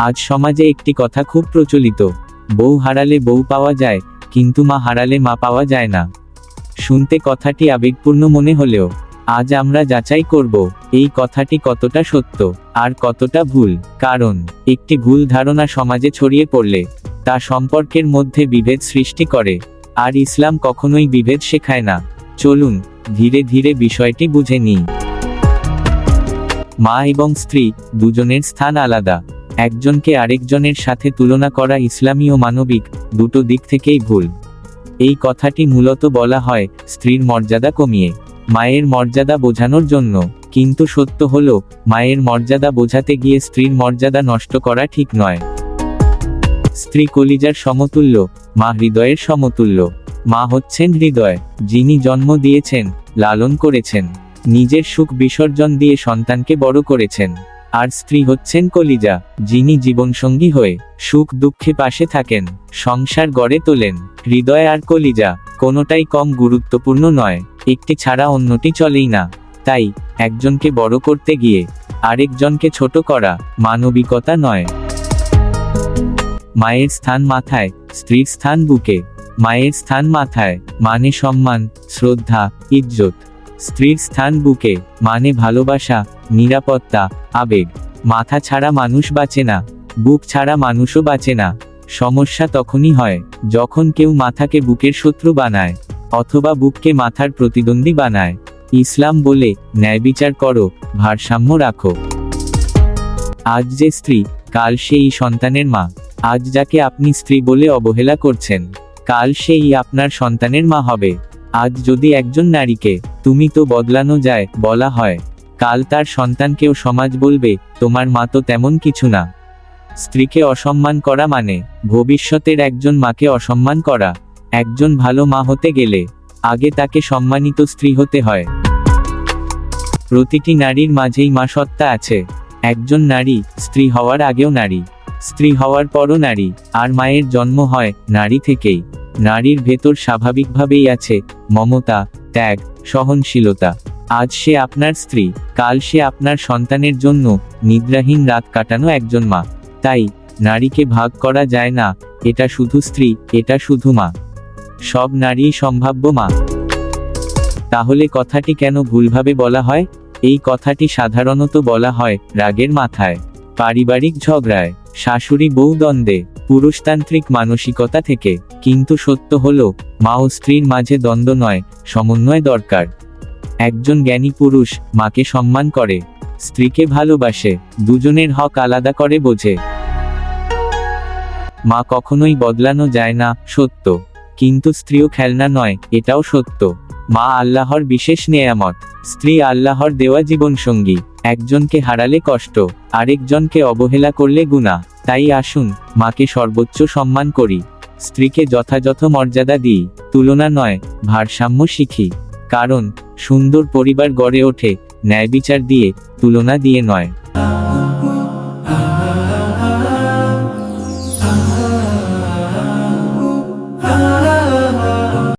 আজ সমাজে একটি কথা খুব প্রচলিত, বউ হারালে বউ পাওয়া যায়, কিন্তু মা হারালে মা পাওয়া যায় না। শুনতে কথাটি আবেগপূর্ণ মনে হলেও আজ আমরা যাচাই করব এই কথাটি কতটা সত্য আর কতটা ভুল। কারণ একটি ভুল ধারণা সমাজে ছড়িয়ে পড়লে তা সম্পর্কের মধ্যে বিভেদ সৃষ্টি করে, আর ইসলাম কখনোই বিভেদ শেখায় না। চলুন ধীরে ধীরে বিষয়টি বুঝে নিই। মা এবং স্ত্রী দুজনের স্থান আলাদা। একজনকে আরেকজনের সাথে তুলনা করা ইসলামী ও মানবিক দুটো দিক থেকেই ভুল। এই কথাটি মূলত বলা হয় স্ত্রীর মর্যাদা কমিয়ে মায়ের মর্যাদা বোঝানোর জন্য, কিন্তু সত্য হলো মায়ের মর্যাদা বোঝাতে গিয়ে স্ত্রীর মর্যাদা নষ্ট করা ঠিক নয়। স্ত্রী কলিজার সমতুল্য, মা হৃদয়ের সমতুল্য। মা হচ্ছেন হৃদয়, যিনি জন্ম দিয়েছেন, লালন করেছেন, নিজের সুখ বিসর্জন দিয়ে সন্তানকে বড় করেছেন। আর স্ত্রী হচ্ছেন কলিজা, যিনি জীবনসঙ্গী হয়ে সুখ দুঃখে পাশে থাকেন, সংসার গড়ে তোলেন। হৃদয় আর কলিজা কোনোটাই কম গুরুত্বপূর্ণ নয়, একটি ছাড়া অন্যটি চলেই না। তাই একজনকে বড় করতে গিয়ে আরেকজনকে ছোট করা মানবিকতা নয়। মায়ের স্থান মাথায়, স্ত্রীর স্থান বুকে। মায়ের স্থান মাথায় মানে সম্মান, শ্রদ্ধা, ইজ্জত। স্ত্রীর স্থান বুকে মানে ভালোবাসা, নিরাপত্তা, আবেগ। মাথা ছাড়া মানুষ বাঁচে না, বুক ছাড়া মানুষও বাঁচে না। সমস্যা তখনই হয় যখন কেউ মাথাকে বুকের শত্রু বানায় অথবা বুককে মাথার প্রতিদ্বন্দ্বী বানায়। ইসলাম বলে ন্যায় বিচার করো, ভারসাম্য রাখো। আজ যে স্ত্রী, কাল সেই সন্তানের মা। আজ যাকে আপনি স্ত্রী বলে অবহেলা করছেন, কাল সেই আপনার সন্তানের মা হবে। আজ যদি একজন নারীকে তুমি তো বদলানো যায় বলা হয়, কাল তার সন্তানকেও সমাজ বলবে তোমার মা তো তেমন কিছু না। স্ত্রীকে অসম্মান করা মানে ভবিষ্যতের একজন মাকে অসম্মান করা। একজন ভালো মা হতে গেলে আগে তাকে সম্মানিত স্ত্রী হতে হয়। প্রতিটি নারীর মাঝেই মা সত্তা আছে। একজন নারী স্ত্রী হওয়ার আগেও নারী, স্ত্রী হওয়ার পরও নারী, আর মায়ের জন্ম হয় নারী থেকেই। নারীর ভেতর স্বাভাবিকভাবেই আছে মমতা, ত্যাগ, সহনশীলতা। আজ সে আপনার স্ত্রী, কাল সে আপনার সন্তানের জন্য নিদ্রাহীন রাত কাটানো একজন মা। তাই নারীকে ভাগ করা যায় না, এটা শুধু স্ত্রী, এটা শুধু মা। সব নারীই সম্ভাব্য মা। তাহলে কথাটি কেন ভুলভাবে বলা হয়? এই কথাটি সাধারণত বলা হয় রাগের মাথায়, পারিবারিক ঝগড়ায়, শাশুড়ি বউ দ্বন্দ্বে, পুরুষতান্ত্রিক মানসিকতা থেকে। কিন্তু সত্য হলো মা ও স্ত্রীর মাঝে দ্বন্দ্ব নয়, সমন্বয় দরকার। একজন জ্ঞানী পুরুষ মাকে সম্মান করে, স্ত্রীকে ভালোবাসে, দুজনের হক আলাদা করে বোঝে। মা কখনোই বদলানো যায় না, সত্য। কিন্তু স্ত্রীও খেলনা নয়, এটাও সত্য। মা আল্লাহর বিশেষ নেয়ামত, স্ত্রী আল্লাহর দেওয়া জীবনসঙ্গী। একজনকে হারালে কষ্ট, আরেকজনকে অবহেলা করলে গুনাহ। তাই আসুন মাকে সর্বোচ্চ সম্মান করি, স্ত্রীকে যথাযথ মর্যাদা দিই। তুলনা নয়, ভারসাম্য শিখি। কারণ সুন্দর পরিবার গড়ে ওঠে ন্যায় বিচার দিয়ে, তুলনা দিয়ে নয়।